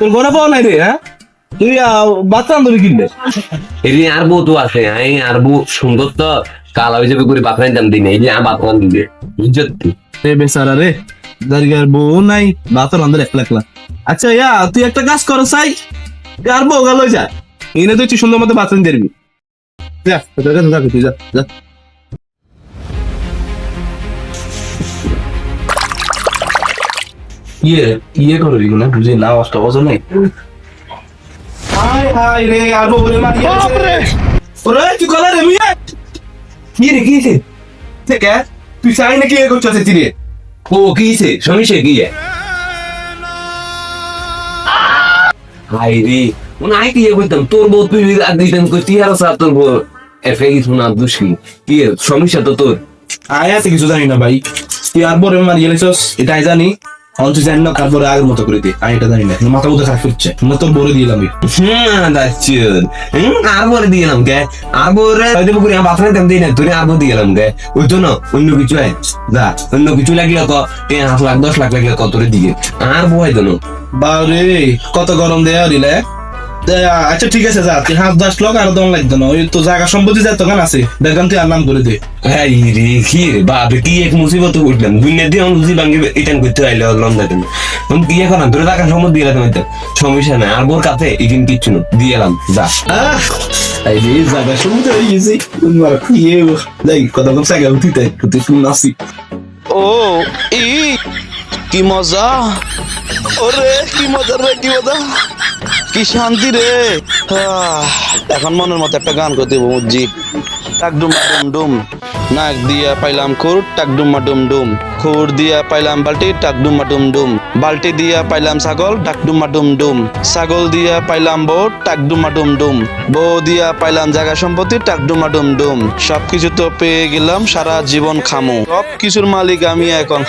তোর ঘরে পাওয়া নাই রে, হ্যাঁ? তুই বাচ্চা আনবি কিনলে? এই যে আর বউ তো আছে, আমি আর বউ সুন্দর তো কালা হিসেবে করে বাতরান দাম দিই না, এই যে আমার বাতরান দিবে বুঝছো? রে বেচারা রে, দাঁড়িয়ে বউ নাই, বাচ্চা আনবে একলা একলা। আচ্ছা তুই একটা কাজ কর চাই, আর বউ গেল যা, এনে তুই সুন্দর মতো বাচ্চা দিবি। যা তোর কাছে থাকবি, তুই যা যা। ইয়ে করবি না, বুঝি না, অষ্ট বছর নাই। হাই হাই রে, আর বউ রে মারিয়ে ওরে, কি কলা রে মিয়া? কি রে কি হয়েছে? থেকে তুই চাই নাকি এ করছিস চিরে? ও কি হয়েছে? সমস্যা কি? হাই রে, মানে আই কি করতাম তোর বউ তুই দিতেন তুই আর সাথে তোর বউ এফে কিছু না দুষ্কি কি সমস্যা তো তোর? আয় আছে কিছু জানি না ভাই, তুই আর বরে মারিয়ে লেছস এটাই জানি। অন্ত জানি না, তারপরে আগের মতো করে দে, আমি এটা জানি না, মাথা মতো খারাপ করছে, না তোর বলে দিলাম। আর বলে দিলাম কে? আর বলে হয়তো করে আমার বাথরুমে তেমন দিই না, তুই আর বলে দিলাম কে? ওই তো না অন্য কিছু হয় যা, অন্য কিছু লাগলে তো 5 লাখ 10 লাখ লাগলে কত দিকে আর বয় তো না। বাউরে কত গরম দেয়া দিলে। আচ্ছা ঠিক আছে, যা তুই 5-10 লাখ আর দম লাগতো না, ওই তো জায়গা সম্পত্তি যা দোকান আছে দেখলাম, তুই আর নাম করে দে। হ্যাঁ রে কি রে বাপরে, কি এক মুসিবত উঠলাম, দুনিয়া দিয়ে অনুজি ভাঙ্গি ইটান করতে আইলে লম দেখেন তুমি কি এখন তোর টাকা সম্পদ দিয়ে তুমি সমস্যা নাই, আর বোর কাছে ইটিন কিচ্ছু না দিয়ে এলাম যা। এই যে জায়গা সম্পত্তি হয়ে গেছে, তোমার ইয়ে যাই কত কম জায়গা উঠিতে তুই শুন আসি। ও ই কি মজা, ওরে কি মজা রে, কি মজা, কি শান্তি রে। এখন মনের মতো একটা গান করতে বুঝছি। টাক ডুম ডুম ডুম, নাক দিয়া পাইলাম খুর, টাক ডুমা ডুম ডুম, খুর দিয়া পাইলাম বালতি, টাক ডুমা ডুম ডুম, বালতি দিয়া পাইলাম ছাগল, টাক ডুমা ডুম ডুম, ছাগল দিয়া পাইলাম বউ, টাক ডুমা ডুম ডুম, বউ দিয়া পাইলাম জায়গা সম্পত্তি, টাক ডুমা ডুম ডুম, সবকিছু তো পেয়ে গেলাম, সারা জীবন খামো, সব কিছুর মালিক আমি এখন।